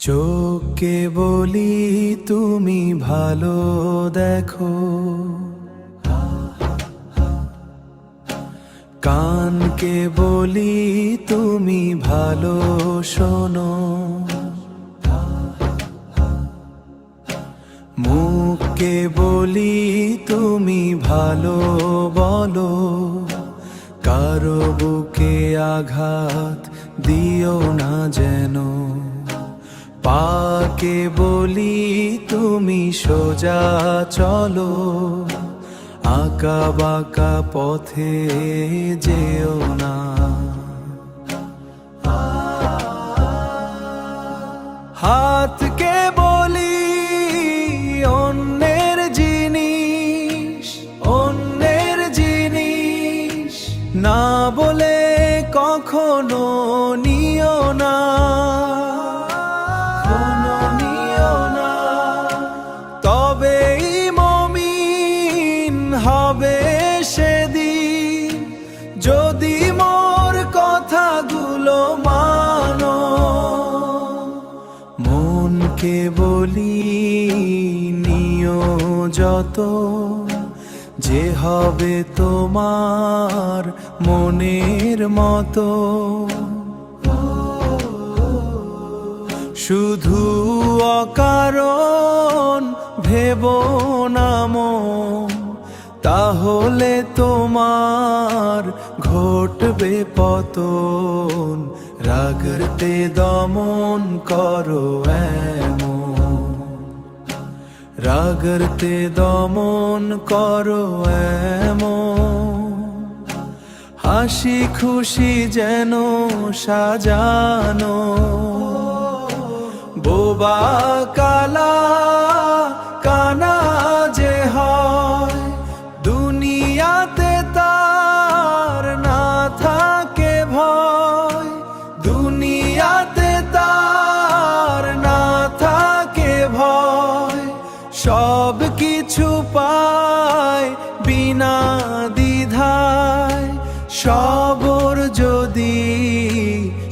চোখকে বলি তুমি ভালো দেখো, কানকে বলি তুমি ভালো শোনো, মুখকে বলি তুমি ভালো বলো, কারো বুকে আঘাত দিও না যেন। পাকে বলি তুমি সোজা চলো, আঁকা বাঁকা পথে যেও না। হাতকে বলি অন্যের জিনিস, অন্যের জিনিস না বলে কখনো নিও না, কখনো নিও না। তবেই মুমিন হবে সেদিন, যদি মোর কথাগুলো মানো। মনকে বলি নিও যত, যে হবে তোমার মনের মতো। শুধু অকারণ ভেবো না মন, তাহলে তোমার ঘটবে পতন। রাগতে দমন করো এমন, রাগতে দমন করো এমন। হাসি খুশি যেন সাজানো, বোবা কালা কানা যে হয়, দুনিয়াতে তার না থাকে ভয়, দুনিয়াতে তার না থাকে ভয়। সব কিছু পায় বিনা দ্বিধায়, সবর যদি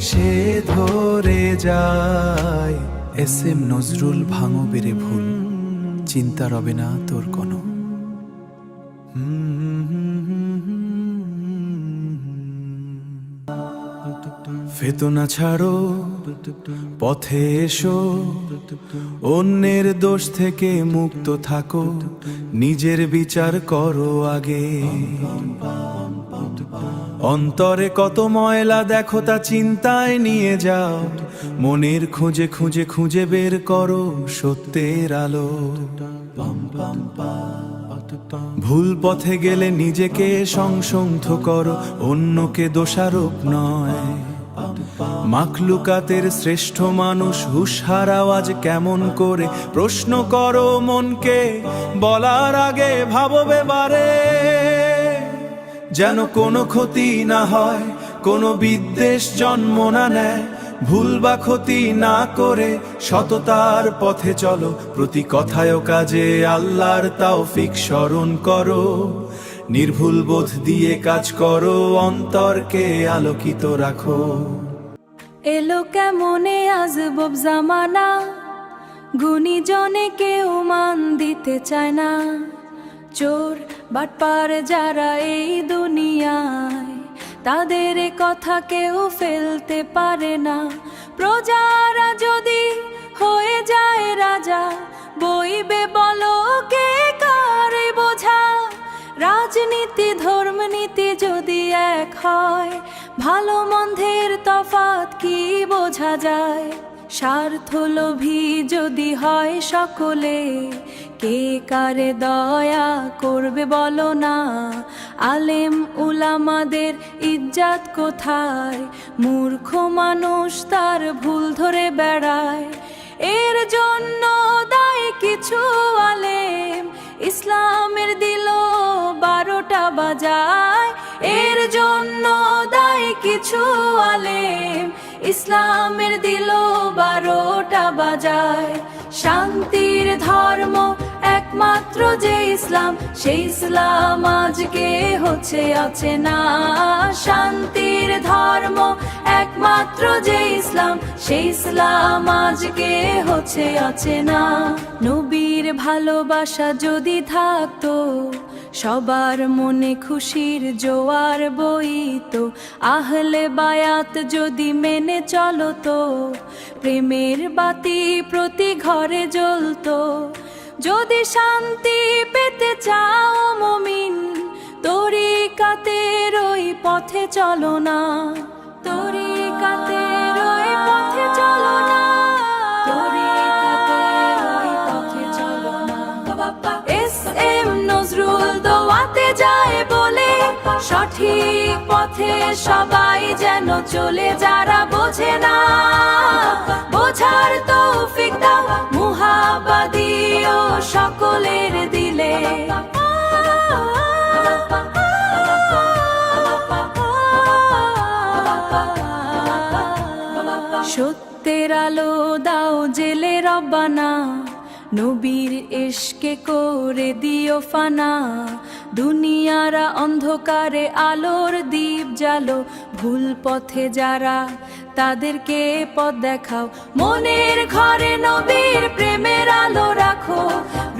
সে ধরে যায়। এস.এম. নজরুল। ভাঙো বেড়ে ভুল, চিন্তা রবে না তোর কোনো। ফেতনা ছাড়ো, পথে এসো, অন্যের দোষ থেকে মুক্ত থাকো, নিজের বিচার করো আগে। অন্তরে কত ময়লা দেখো তা চিন্তায় নিয়ে যাও, মনের খুঁজে খুঁজে খুঁজে বের করো সত্যের আলো। ভুল পথে গেলে নিজেকে সংশোধন করো, অন্যকে দোষারোপ নয়। মাখলুকাতের শ্রেষ্ঠ মানুষ হুঁশহার আওয়াজ কেমন করে, প্রশ্ন করো মনকে, বলার আগে ভাববে বারে। যেন কোনো ক্ষতি না হয়, কোনো বিদ্বেষ জন্ম না নেয়। ভুল বা ক্ষতি না করে সততার পথে চলো, প্রতি কথায় ও কাজে আল্লাহর তাওফিক স্মরণ করো। নির্ভুল বোধ দিয়ে কাজ করো, অন্তরকে আলোকিত রাখো। এলো কেমনে আজব জামানা, গুণীজনে কেউ মান দিতে চায় না। চোর বাটপার যারা এই দুনিয়ায়, তাদের কথা কেউ ফেলতে পারে না। প্রজারা যদি হয়ে যায় রাজা, বইবে বলো কে কারে বোঝা। রাজনীতি ধর্মনীতি যদি এক হয়, ভালো মন্দের তফাৎ কি বোঝা যায়। স্বার্থলোভী যদি হয় সকলে, কে কারে দয়া করবে বলো না। আলেম উলামাদের ইজ্জত কোথায়, মূর্খ মানুষ তার ভুল ধরে বেড়ায়। এর জন্য দায় কিছু আলেম, ইসলামের দিল 12টা বাজায়। এর জন্য দায় কিছু আলেম, ইসলামের দিল 12টা বাজায়। শান্তির ধর্ম এক একমাত্র যে ইসলাম, সেই ইসলাম আজকে হচ্ছে অচেনা। শান্তির ধর্ম একমাত্র যে ইসলাম, সেই ইসলাম আজকে হচ্ছে অচেনা। নবীর ভালোবাসা যদি থাকতো, সবার মনে খুশির জোয়ার বইতো। আহলে বায়াত যদি মেনে চলতো, প্রেমের বাতি প্রতি ঘরে জ্বলতো। যদি শান্তি পেতে চাও মুমিন, তরিকাতের ওই পথে চলো না, তরিকাতের ওই পথে চলো না, তরিকাতের ওই পথে চলো না। এস.এম. নজরুল দোয়াতে যায় বলে, সঠিক পথে সবাই যেন চলে। যারা বোঝে না, বোঝার তৌফিক দাও, মুহাব্বা দিও সকলের দিলে। সত্যের আলো দাও জেলে রব্বানা, নবীর ইশকে করে দিও ফানা। দুনিয়ারা অন্ধকারে আলোর দীপ জ্বালো, ভুল পথে যারা তাদেরকে পথ দেখাও। মনের ঘরে নবীর প্রেমের আলো রাখো,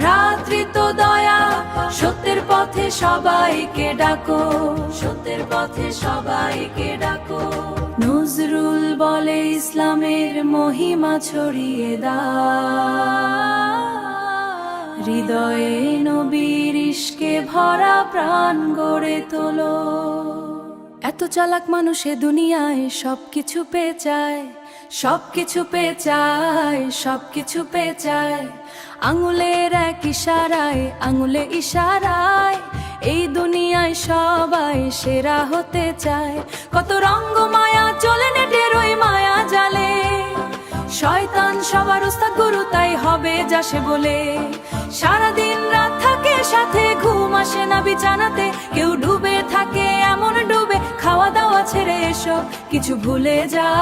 ভ্রাতৃত্ব দয়া সত্যের পথে সবাইকে ডাকো, সত্যের পথে সবাইকে ডাকো। নজরুল বলে ইসলামের মহিমা ছড়িয়ে দাও, হৃদয়ে নবীর ইশকে ভরা প্রাণ গড়ে তোলো। এত চালাক মানুষে দুনিয়ায় সবকিছু পেয়ে চায়, সবকিছু পেয়ে চায়, সবকিছু পেয়ে চায়। আঙুলের এক ইশারায়, আঙুলে ইশারায় এই দুনিয়ায় সবাই সেরা হতে চায়। কত রঙ্গ মায়া চলে নেটের ওই মায়া জালে, শয়তান সবার উস্তাদ গুরু তাই হবে যাসে বলে। সারাদিন রাত থাকে সাথে, ঘুম আসে না বিছানাতে। কেউ ডুবে থাকে এমন ডুবে, খাওয়া দাওয়া ছেড়ে এসব কিছু ভুলে যায়।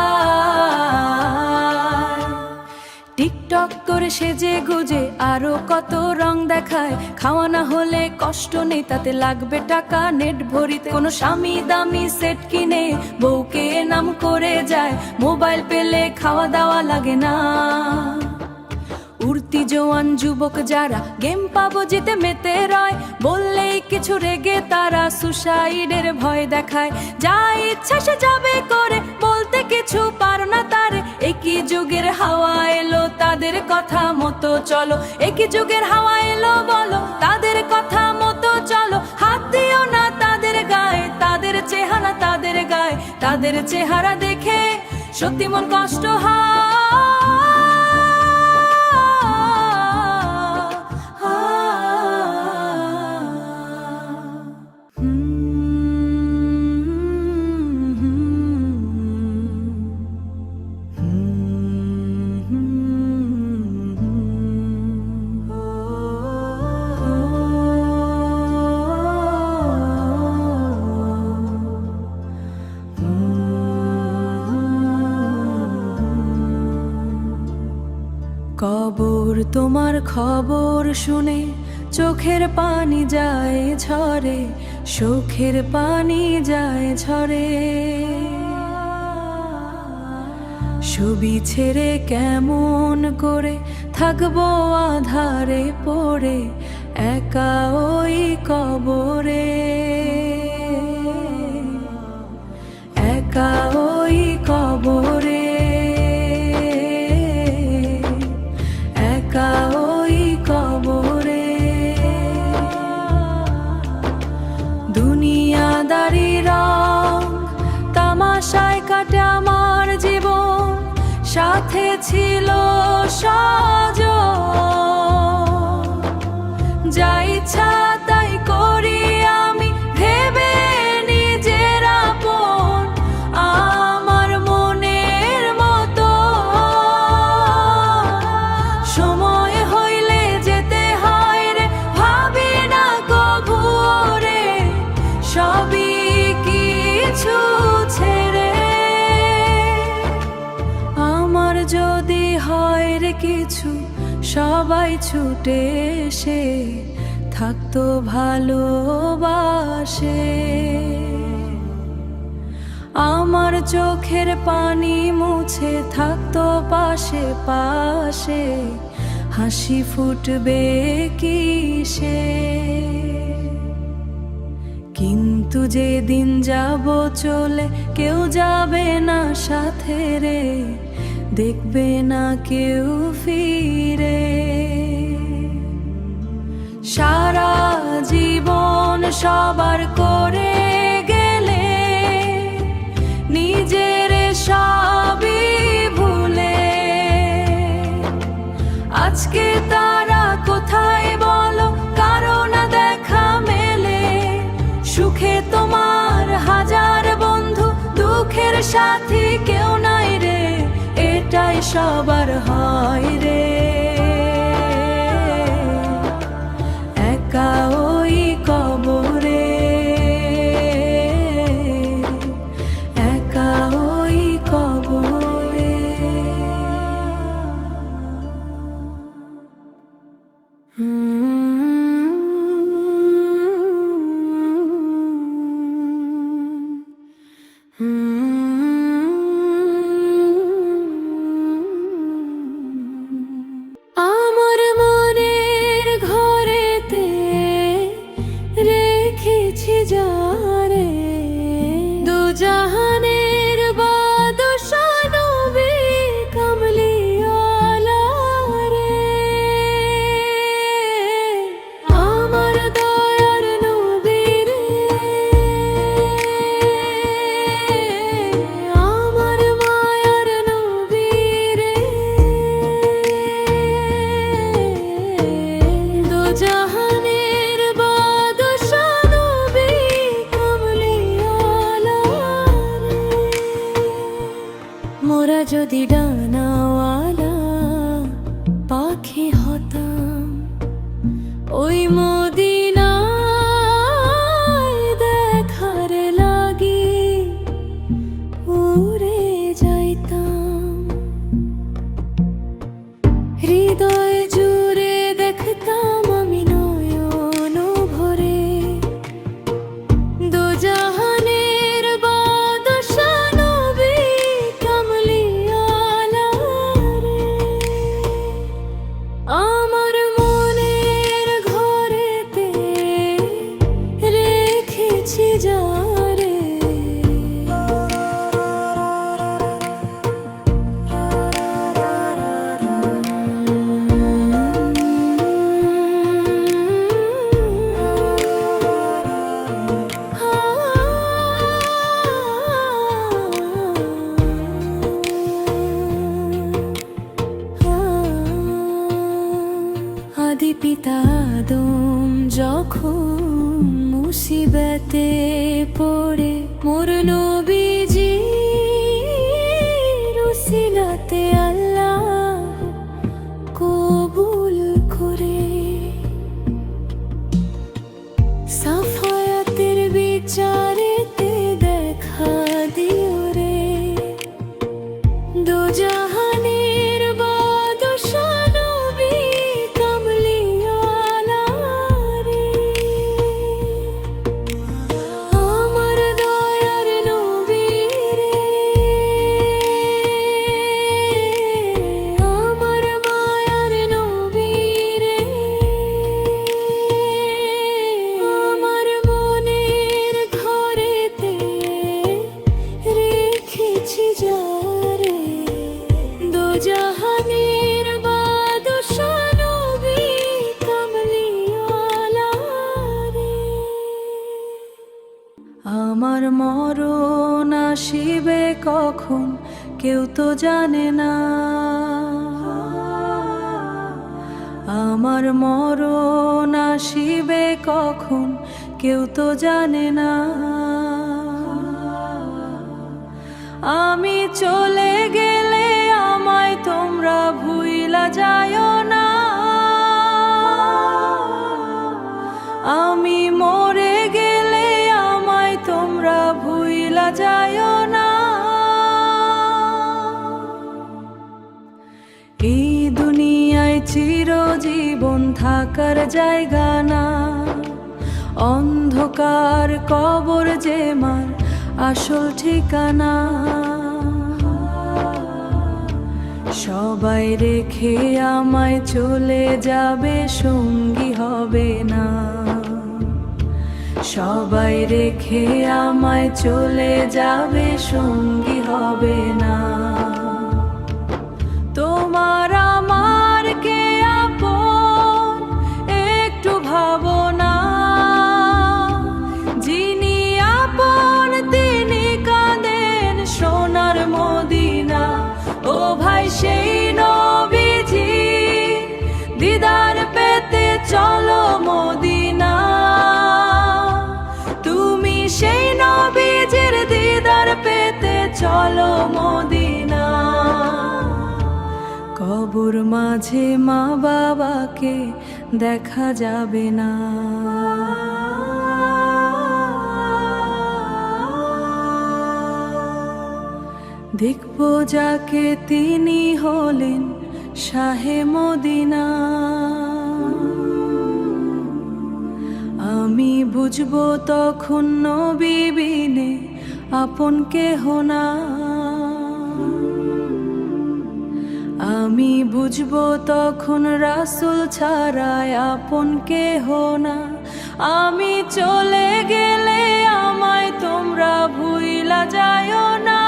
টিকটক করে সেজে গুজে আরো কত রং দেখায়। খাওয়া না হলে কষ্ট নেই, তাতে লাগবে টাকা নেট ভরিতে। কোনো স্বামী দামি সেট কিনে বউকে নাম করে যায়, মোবাইল পেলে খাওয়া দাওয়া লাগে না। উড়তি জওয়ান যুবক যারা গেম পাবো জিতে মেতে রয়, বললেই কিছু রেগে তারা সুসাইডের ভয় দেখায়। যা ইচ্ছা সে যাবে করে, বলতে কিছু পারো না তারে। একই যুগের হাওয়া এলো, তাদের কথা মতো চলো। একই যুগের হাওয়া এলো বলো, তাদের কথা মতো চলো। হাত দিও না তাদের গায়ে, তাদের চেহারা তাদের গায়ে। তাদের চেহারা দেখে সত্যি মন কষ্ট হয়। কবর তোমার খবর শুনে চোখের পানি যায় ঝরে, চোখের পানি যায় ঝরে। ছবি ছেড়ে কেমন করে থাকবো আধারে পড়ে, একা ওই কবরে, একা ওই কবরে। দুনিয়াদারি রং তামাশায় কাটে আমার জীবন, সাথে ছিল সজন। যা ইচ্ছা তাই করি আমি ভেবে নিজের আপন, আমার মনের মতো। সময় হইলে যেতে হয় রে, ভাবি না কভু রে, সবই কিছু ছেড়ে। আমার যদি হয় রে কিছু, সবাই ছুটে এসে থাকতো ভালোবাসে। আমার চোখের পানি মুছে থাকতো পাশে পাশে, হাসি ফুটবে কিসে। কিন্তু যেদিন যাব চলে কেউ যাবে না সাথে রে, দেখবে না কেউ ফিরে। সারা জীবন সবার করে গেলে নিজের সবই ভুলে, আজকে তারা কোথায় বলো, কারো না দেখা মেলে। সুখে তোমার হাজার বন্ধু, দুঃখের সাথী কেউ নাই রে, এটাই সবার হয় রে। একা ওই কবরে, একা ওই কবরে। আমার মনের ঘরেতে রেখেছি যারে, দুজাহানের বাদশা নবী কামলিওয়ালা রে। আমার দয়ার নবী রে, আমার মায়ার নবী রে, দুজাহানের বাদশা নবী কামলিওয়ালা রে। মোরা যদি ডানাওয়ালা পাখি হতাম, ওই মদিনায় দেখার লাগি উড়ে যাইতাম। হৃদয় জুড়ে দেখতাম আমি নয়ন ভরে, দুজাহানের বাদশা নবী কামলিওয়ালা রে। আমার মনের ঘরেতে রেখেছি যারে, আদি পিতা আদম যখন মুসিবতে পড়ে, মোর নবীজির উসিলাতে আল্লাহ কবুল করে। সাফায়াতের বিচারেতে দেখা দিও রে, দুজাহানের বাদশা নবী কামলিওয়ালা রে। আমার দয়ার নবী রে, আমার মায়ার নবী রে, আমার মনের ঘরেতে রেখেছি যারে, দুজাহানের বাদশা নবী কামলিওয়ালা রে। আমার মরণ আসিবে কখন কেউ তো জানে না, আমার মরণ আসিবে কখন কেউ তো জানে না। আমি চলে গেলে আমায় তোমরা ভুইলা যায়ও না, আমি মরে গেলে আমায় তোমরা ভুইলা যায়ও না। এই দুনিয়ায় চিরজীবন থাকার জায়গা না, অন্ধকার কবর যে মার আসল ঠিকানা। সবাই রেখে আমায় চলে যাবে, সঙ্গী হবে না। সবাই রেখে আমায় চলে যাবে, সঙ্গী হবে না। তোমার আমার কে আপন একটু ভাবনা, যিনি আপন তিনি কাঁদেন সোনার মদিনা। ও ভাই সেই নবীজি দিদার পেতে চলো মদিনা, তুমি সেই নবীজির দিদার পেতে চলো মদিনা। কবর মাঝে মা বাবাকে দেখা যাবে না, দেখব যাকে তিনি হলেন শাহে মদিনা। আমি বুঝবো তখন নবী বিনে আপন কেহ না। আমি বুঝবো তখন রাসূল ছাড়ায় আপন কেহ না। আমি চলে গেলে আমায় তোমরা ভুইলা যায়ও না,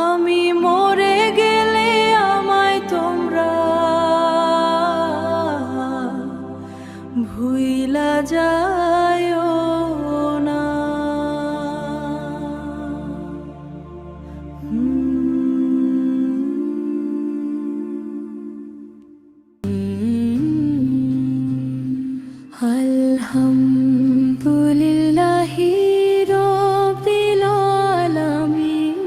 আমি মরে গেলে আমায় তোমরা ভুইলা যায়ও না। আলহামদুলিল্লাহি রাব্বিল আলামিন,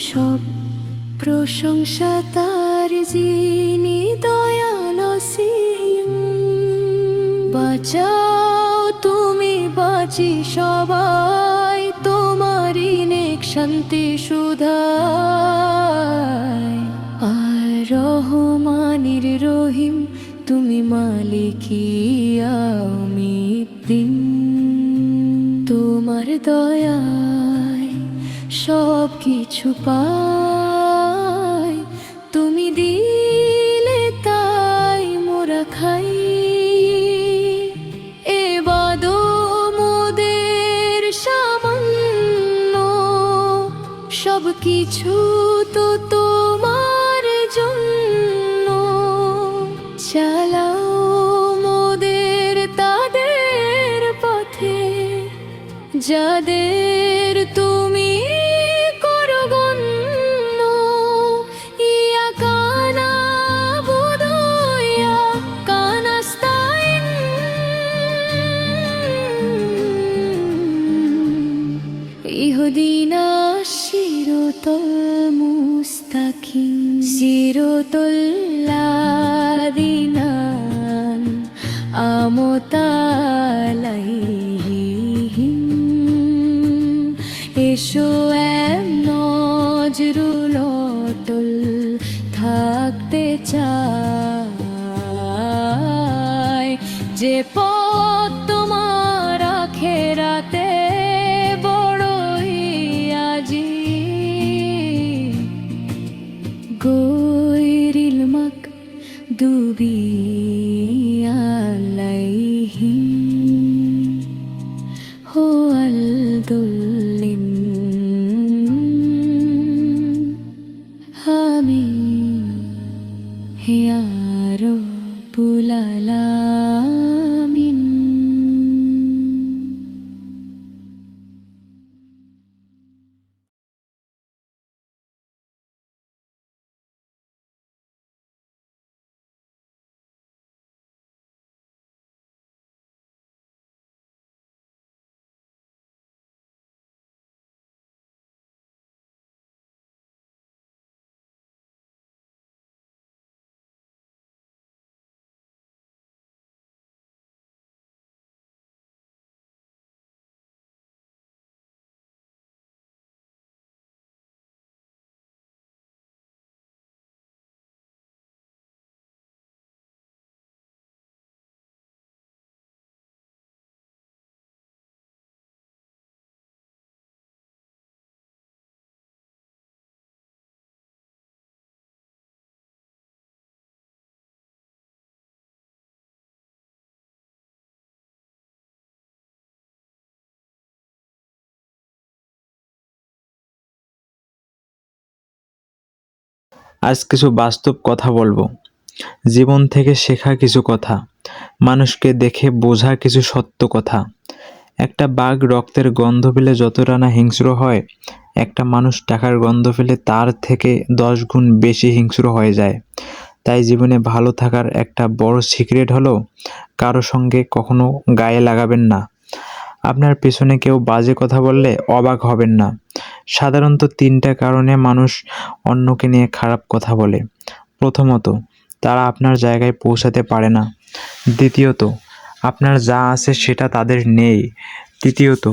সব প্রশংসা তার যিনি দয়াল অসীম। বাঁচাও তুমি বাঁচি সবাই তোমারই নেক শান্তি সুধায়। আর রহমানির রহিম তুমি মালিকি ইয়াউমিদ্দিন, তোমার দয়ায় সব কিছু পাই। তুমি দিলে তাই মোরা খাই, এবাদো মোদের সামান্য, সব কিছু তো তোমার জন্য। চালাও মোদের তাদের পথে, যাদের তুমি করো গণ্য। ইয়াকা নাবুদু ইয়াকা নাস্তাইন, ইহদিনা সিরাতাল মুস্তাকিম, সিরাতাল লাযিনা আন'আমতা আলাইহিম। এসো নজরুল অটল থাকতে চাই, যে পথ তোমার আখেরাতে বড়ই আজিব। গৈরিল মাগদুবি আলাইহিম হুয়াল দুল্লিন। আমিন ইয়া রাব্বুল আলামিন। আজ কিছু বাস্তব কথা বলবো, জীবন থেকে শেখা কিছু কথা, মানুষকে দেখে বোঝা কিছু সত্য কথা। একটা বাঘ রক্তের গন্ধ পেলে যতটা না হিংস্র হয়, একটা মানুষ টাকার গন্ধ পেলে তার থেকে 10 গুণ বেশি হিংস্র হয়ে যায়। তাই জীবনে ভালো থাকার একটা বড় সিক্রেট হলো কারো সঙ্গে কখনো গায়ে লাগাবেন না। আপনার পেছনে কেউ বাজে কথা বললে অবাক হবেন না। সাধারণত 3টা কারণে মানুষ অন্যকে নিয়ে খারাপ কথা বলে। প্রথমত, তারা আপনার জায়গায় পৌঁছাতে পারে না। দ্বিতীয়ত, আপনার যা আছে সেটা তাদের নেই। তৃতীয়ত,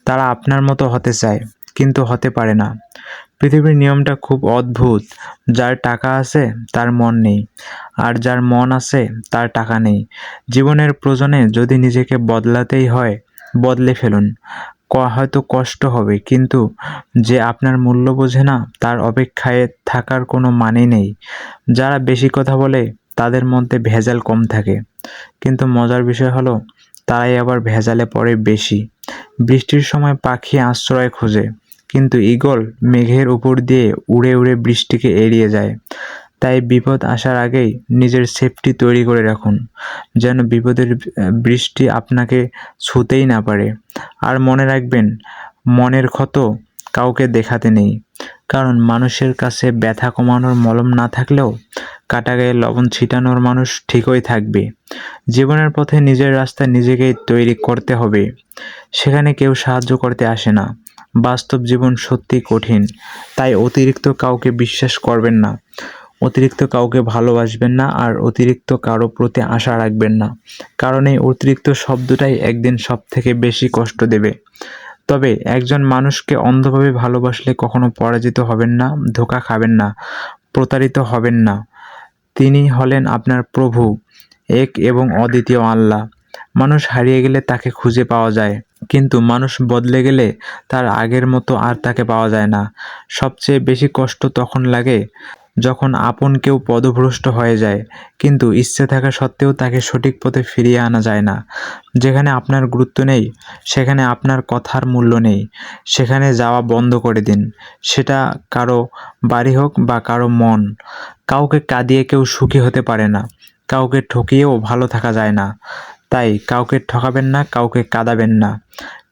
তারা আপনার মতো হতে চায় কিন্তু হতে পারে না। পৃথিবীর নিয়মটা খুব অদ্ভুত। যার টাকা আছে তার মন নেই, আর যার মন আছে তার টাকা নেই। জীবনের প্রয়োজনে যদি নিজেকে বদলাতেই হয়, বদলে ফেলুন। হয়তো কষ্ট হবে, কিন্তু যে আপনার মূল্য বোঝে না তার অপেক্ষায় থাকার কোনো মানে নেই। যারা বেশি কথা বলে তাদের মধ্যে ভেজাল কম থাকে, কিন্তু মজার বিষয় হলো তারাই আবার ভেজালে পড়ে বেশি। বৃষ্টির সময় পাখি আশ্রয় খোঁজে, কিন্তু ঈগল মেঘের উপর দিয়ে উড়ে উড়ে বৃষ্টিকে এড়িয়ে যায়। তাই বিপদ আসার আগেই নিজের সেফটি তৈরি করে রাখুন, যেন বিপদের বৃষ্টি আপনাকে ছুঁতেই না পারে। আর মনে রাখবেন, মনের ক্ষত কাউকে দেখাতে নেই, কারণ মানুষের কাছে ব্যথা কমানোর মলম না থাকলেও কাটা গায়ে লবণ ছিটানোর মানুষ ঠিকই থাকবে। জীবনের পথে নিজের রাস্তা নিজেকেই তৈরি করতে হবে, সেখানে কেউ সাহায্য করতে আসে না। বাস্তব জীবন সত্যি কঠিন, তাই অতিরিক্ত কাউকে বিশ্বাস করবেন না, অতিরিক্ত কাউকে ভালোবাসবেন না, আর অতিরিক্ত কারো প্রতি আশা রাখবেন না, কারণ এই অতিরিক্ত শব্দটাই একদিন সব থেকে বেশি কষ্ট দেবে। তবে একজন মানুষকে অন্ধভাবে ভালোবাসলে কখনো পরাজিত হবেন না, ধোঁকা খাবেন না, প্রতারিত হবেন না। তিনি হলেন আপনার প্রভু, এক এবং অদ্বিতীয় আল্লাহ। মানুষ হারিয়ে গেলে তাকে খুঁজে পাওয়া যায়, কিন্তু মানুষ বদলে গেলে তার আগের মতো আর তাকে পাওয়া যায় না। সবচেয়ে বেশি কষ্ট তখন লাগে যখন আপন কেউ পথভ্রষ্ট হয়ে যায়, কিন্তু ইচ্ছে থাকা সত্ত্বেও তাকে সঠিক পথে ফিরিয়ে আনা যায় না। যেখানে আপনার গুরুত্ব নেই, সেখানে আপনার কথার মূল্য নেই, সেখানে যাওয়া বন্ধ করে দিন। সেটা কারো বাড়ি হোক বা কারো মন। কাউকে কাঁদিয়ে কেউ সুখী হতে পারে না, কাউকে ঠকিয়েও ভালো থাকা যায় না। তাই কাউকে ঠকাবেন না, কাউকে কাঁদাবেন না,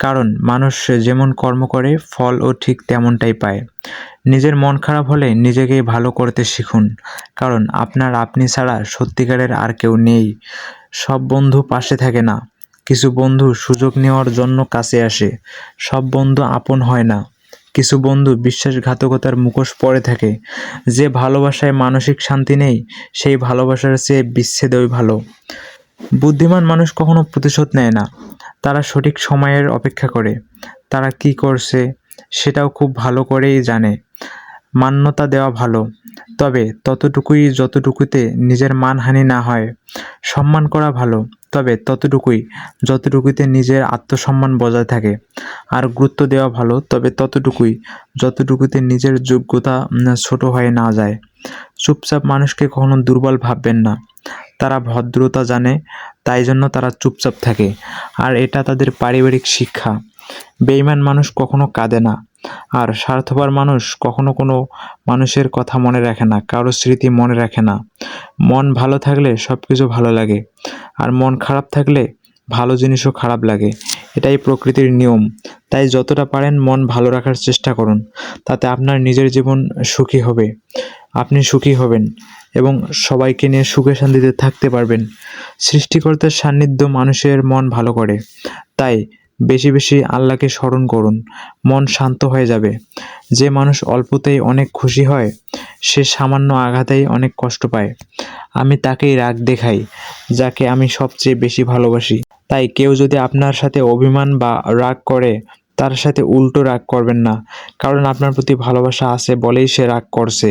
কারণ মানুষ যেমন কর্ম করে ফলও ঠিক তেমনটাই পায়। নিজের মন খারাপ হলে নিজেকেই ভালো করতে শিখুন, কারণ আপনার আপনি ছাড়া সত্যিকারের আর কেউ নেই। সব বন্ধু পাশে থাকে না, কিছু বন্ধু সুযোগ নেওয়ার জন্য কাছে আসে। সব বন্ধু আপন হয় না, কিছু বন্ধু বিশ্বাসঘাতকতার মুখোশ পরে থাকে। যে ভালোবাসায় মানসিক শান্তি নেই, সেই ভালোবাসার চেয়ে বিচ্ছেদই ভালো। বুদ্ধিমান মানুষ কখনো প্রতিশোধ নেয় না, তারা সঠিক সময়ের অপেক্ষা করে। তারা কি করছে সেটাও খুব ভালো করেই জানে। মান্যতা দেওয়া ভালো, তবে ততটুকুই যতটুকুতে নিজের মানহানি না হয়। সম্মান করা ভালো, তবে ততটুকুই যতটুকুতে নিজের আত্মসম্মান বজায় থাকে। আর গুরুত্ব দেওয়া ভালো, তবে ততটুকুই যতটুকুতে নিজের যোগ্যতা ছোট হয়ে না যায়। চুপচাপ মানুষকে কখনো দুর্বল ভাববেন না, তারা ভদ্রতা জানে, তাই জন্য তারা চুপচাপ থাকে, আর এটা তাদের পারিবারিক শিক্ষা। বেঈমান মানুষ কখনো কাঁদে না, আর স্বার্থপর মানুষ কখনো কোনো মানুষের কথা মনে রাখে না, কারো স্মৃতি মনে রাখে না। মন ভালো থাকলে সব কিছু ভালো লাগে, আর মন খারাপ থাকলে ভালো জিনিসও খারাপ লাগে। এটাই প্রকৃতির নিয়ম। তাই যতটা পারেন মন ভালো রাখার চেষ্টা করুন, তাতে আপনার নিজের জীবন সুখী হবে, আপনি সুখী হবেন এবং সবাইকে নিয়ে সুখে শান্তিতে থাকতে পারবেন। সৃষ্টিকর্তার সান্নিধ্য মানুষের মন ভালো করে, তাই বেশি বেশি আল্লাহকে স্মরণ করুন, মন শান্ত হয়ে যাবে। যে মানুষ অল্পতেই অনেক খুশি হয়, সে সামান্য আঘাতেই অনেক কষ্ট পায়। আমি তাকেই রাগ দেখাই যাকে আমি সবচেয়ে বেশি ভালোবাসি। তাই কেউ যদি আপনার সাথে অভিমান বা রাগ করে, তার সাথে উল্টো রাগ করবেন না, কারণ আপনার প্রতি ভালোবাসা আছে বলেই সে রাগ করছে।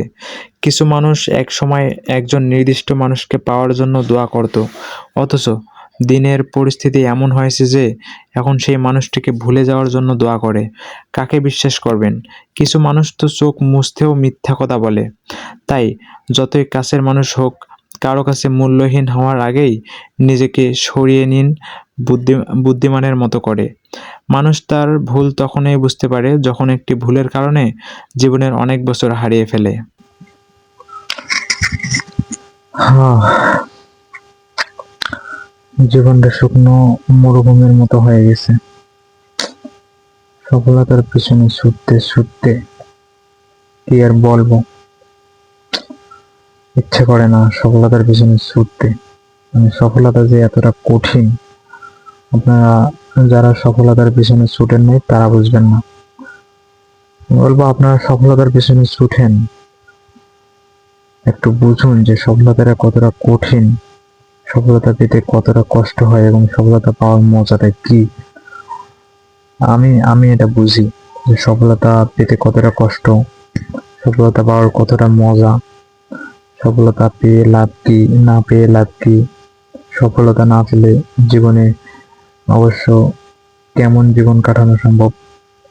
কিছু মানুষ এক সময় একজন নির্দিষ্ট মানুষকে পাওয়ার জন্য দোয়া করত, অথচ দিনের পরিস্থিতি এমন হয়েছে যে এখন সেই মানুষটিকে ভুলে যাওয়ার জন্য দোয়া করে। কাকে বিশ্বাস করবেন? কিছু মানুষ তো চোখ মুছতেও মিথ্যা কথা বলে। তাই যতই কাছের মানুষ হোক, কারো কাছে মূল্যহীন হওয়ার আগেই নিজেকে সরিয়ে নিন বুদ্ধিমানের মতো করে। মানুষ তার ভুল তখনই বুঝতে পারে যখন একটি ভুলের কারণে জীবনের অনেক বছর হারিয়ে ফেলে। হ্যাঁ, জীবনটা শুকনো মরুভূমির মতো হয়ে গেছে। সফলতার পিছনে ছুটতে ছুটতে কি আর বলবো, ইচ্ছে করে না সফলতার পিছনে ছুটতে। মানে সফলতা যে এতটা কঠিন, আপনারা যারা সফলতার পিছনে ছুটেন নাই তারা বুঝবেন না। বলবো আপনারা সফলতার পিছনে ছুটেন, একটু বুঝুন যে সফলতাটা কতটা কঠিন, সফলতা পেতে কতটা কষ্ট হয় এবং সফলতা পাওয়ার মজাটা কি। আমি আমি এটা বুঝি যে সফলতা পেতে কতটা কষ্ট, সফলতা পাওয়ার কতটা মজা, সফলতা পেয়ে লাভ কি, না পেয়ে লাভ কি, সফলতা না পেলে জীবনে অবশ্য কেমন জীবন কাটানো সম্ভব,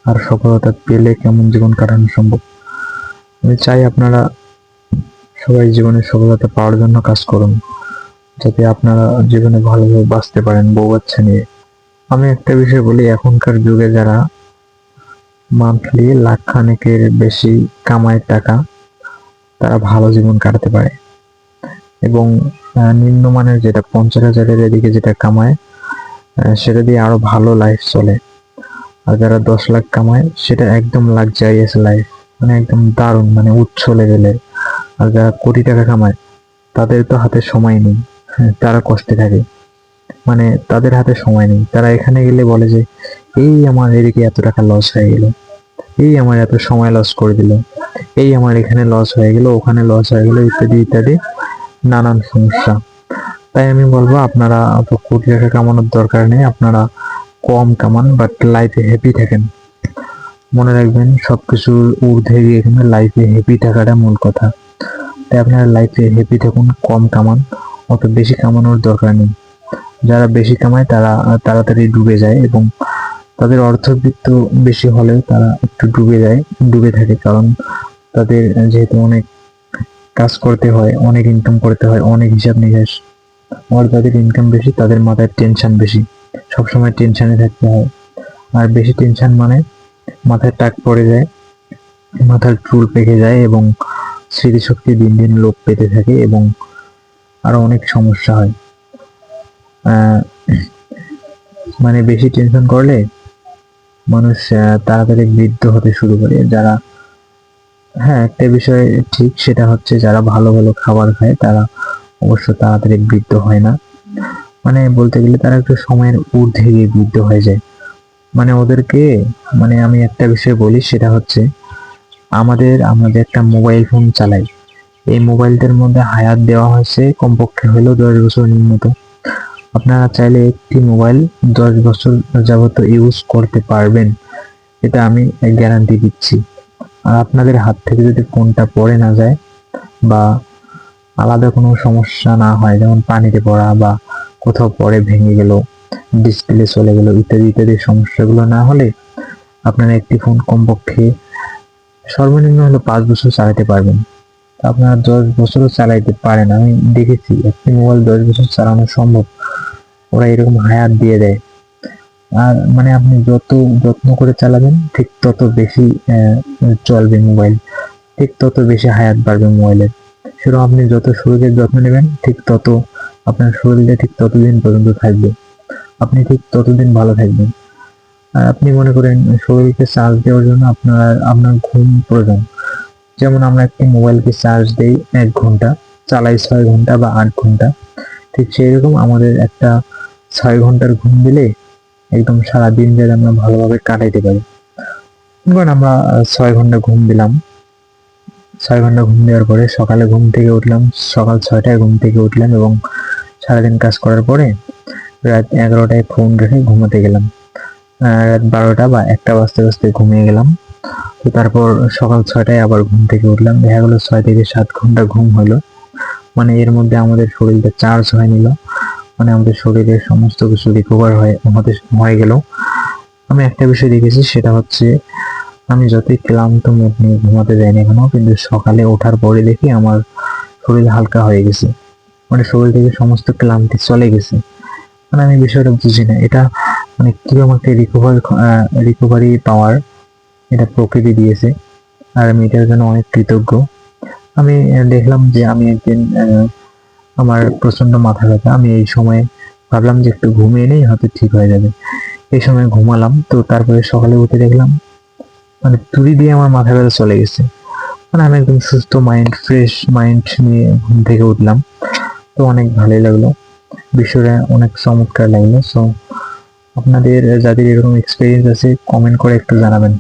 আর সফলতা পেলে কেমন জীবন কাটানো সম্ভব। আমি চাই আপনারা সবাই জীবনে সফলতা পাওয়ার জন্য কাজ করুন, যাতে আপনারা জীবনে ভালোভাবে বাঁচতে পারেন বউ বাচ্চা নিয়ে। আমি একটা বিষয় বলি, এখনকার যুগে যারা মান্থলি লাখ খানেকের বেশি কামায় টাকা, তারা ভালো জীবন কাটাতে পারে। এবং নিম্নমানের যেটা 50,000-এর এদিকে যেটা কামায়, সেটা দিয়ে আরো ভালো লাইফ চলে। আর যারা 10 লাখ কামায় সেটা একদম লাক্সারিয়াস লাইফ, মানে একদম দারুণ, মানে উচ্চ লেভেলের। আর যারা কোটি টাকা কামায় তাদের তো হাতে সময় নেই, হ্যাঁ, তারা কষ্টে থাকে, মানে তাদের হাতে সময় নেই। তারা এখানে গেলে বলে যে এই আমার এদিকে এত টাকা লস হয়ে গেল, এই আমার এত সময় লস করে দিল, এই আমার এখানে লস হয়ে গেল, ওখানে লস হয়ে গেল, ইত্যাদি ইত্যাদি নানান সমস্যা। তাই আমি বলবো আপনারা অত কোটি টাকা কামানোর দরকার নেই, আপনারা কম কামান বাট লাইফে হ্যাপি থাকেন। মনে রাখবেন সবকিছুর ঊর্ধ্বে গিয়ে এখানে লাইফে হ্যাপি থাকাটা মূল কথা। তাই আপনারা লাইফে হ্যাপি থাকুন, কম কামান, অত বেশি কামানোর দরকার নেই। যারা বেশি কামায় তারা তাড়াতাড়ি ডুবে যায়, এবং তাদের অর্থবিত্ত বেশি হলেও তারা একটু ডুবে থাকে, কারণ তাদের যেহেতু অনেক কাজ করতে হয়, অনেক ইনকাম করতে হয়, অনেক হিসাব নিকাশ, আর যাদের ইনকাম বেশি তাদের মাথায় টেনশন বেশি, সবসময় টেনশনে থাকতে হয়। আর বেশি টেনশন মানে মাথায় টাক পড়ে যায়, মাথার চুল পেকে যায়, এবং স্মৃতিশক্তি দিন দিন লোপ পেতে থাকে, এবং আরো অনেক সমস্যা হয়। মানে বেশি টেনশন করলে মানুষ তাড়াতাড়ি বৃদ্ধ হতে শুরু করে। যারা, হ্যাঁ, একটা বিষয় ঠিক, সেটা হচ্ছে যারা ভালো ভালো খাবার খায় তারা অবশ্য তাড়াতাড়ি বৃদ্ধ হয় না। মানে বলতে গেলে তারা একটু সময়ের ঊর্ধ্বে গিয়ে বৃদ্ধ হয়ে যায়। মানে ওদেরকে, মানে আমি একটা বিষয় বলি, সেটা হচ্ছে আমরা যে একটা মোবাইল ফোন চালাই, এই মোবাইলটার মধ্যে হায়াত দেওয়া হয়েছে কমপক্ষে হলেও 10 বছর নিম্নত। আপনারা চাইলে একটি মোবাইল 10 বছর যাবত ইউজ করতে পারবেন, এটা আমি গ্যারান্টি দিচ্ছি। আর আপনাদের হাত থেকে যদি ফোনটা পড়ে না যায়, বা আলাদা কোনো সমস্যা না হয়, যেমন পানিতে পড়া বা কোথাও পড়ে ভেঙে গেল, ডিসপ্লে চলে গেল, ইত্যাদি ইত্যাদি সমস্যাগুলো না হলে আপনারা একটি ফোন কমপক্ষে সর্বনিম্ন হলো 5 বছর চালাতে পারবেন। আপনারা 10 বছরও চালাইতে পারেন, আমি দেখেছি একটি মোবাইল 10 বছর চালানো সম্ভব, ওরা এরকম হায়াত দিয়ে দেয়। আর মানে আপনি যত যত্ন করে চালাবেন ঠিক তত বেশি চলবে মোবাইল, ঠিক তত বেশি হায়াত বাড়বে মোবাইলের। সেরকম আপনি যত শরীরের যত্ন নেবেন ঠিক তত আপনার শরীরে ঠিক ততদিন পর্যন্ত থাকবে, আপনি ঠিক ততদিন ভালো থাকবেন। আর আপনি মনে করেন শরীরকে চার্জ দেওয়ার জন্য আপনার ঘুম প্রয়োজন। যেমন আমরা একটি মোবাইলকে চার্জ দেই 1 ঘন্টা, চালাই 6 ঘন্টা বা 8 ঘন্টা, ঠিক সেই রকম আমাদের একটা 6 ঘন্টার ঘুম দিলে একদম সারাদিন যেন আমরা ভালোভাবে কাটাইতে পারি। কারণ আমরা 6 ঘন্টা ঘুম দিলাম, 6 ঘন্টা ঘুম দেওয়ার পরে সকালে ঘুম থেকে উঠলাম, সকাল 6টায় ঘুম থেকে উঠলাম, এবং সারাদিন কাজ করার পরে রাত 11টায় ফোন রেখে ঘুমাতে গেলাম, রাত 12টা বা 1টা বাজতে বাজতে ঘুমিয়ে গেলাম। তো তারপর সকাল 6টায় আবার ঘুম থেকে উঠলাম, দেখা গেলো 6 থেকে 7 ঘন্টা ঘুম হলো। মানে এর মধ্যে আমাদের শরীরটা চার্জ হয়ে নিল, মানে আমাদের শরীরের সমস্ত কিছু রিকভার হয়ে গেল। আমি একটা বিষয় দেখেছি, সেটা হচ্ছে আমি যতই ক্লান্ত মুড নিয়ে ঘুমাতে যাই না কেন, কিন্তু সকালে ওঠার পরে দেখি আমার শরীর হালকা হয়ে গেছে, মানে শরীর থেকে সমস্ত ক্লান্তি চলে গেছে। মানে আমি বিষয়টা বুঝি না, এটা মানে কিরকম একটা রিকভারি পাওয়ার এটা প্রকৃতি দিয়েছে, আর আমি এটার জন্য অনেক কৃতজ্ঞ। আমি দেখলাম যে আমি একদিন আমার প্রচন্ড মাথা ব্যথা। আমি এই সময় ভাবলাম যে একটু ঘুমিয়ে নেই, হয়তো ঠিক হয়ে যাবে। এই সময় ঘুমালাম, তো তারপরে সকালে উঠে দেখলাম মানে তুড়ি দিয়ে আমার মাথা ব্যথা চলে গেছে। মানে আমি একদম সুস্থ মাইন্ড, ফ্রেশ মাইন্ড নিয়ে ঘুম থেকে উঠলাম। তো অনেক ভালোই লাগলো, বিষয়টা অনেক চমৎকার লাগলো। সো আপনাদের যাদের এরকম এক্সপিরিয়েন্স আছে কমেন্ট করে একটু জানাবেন।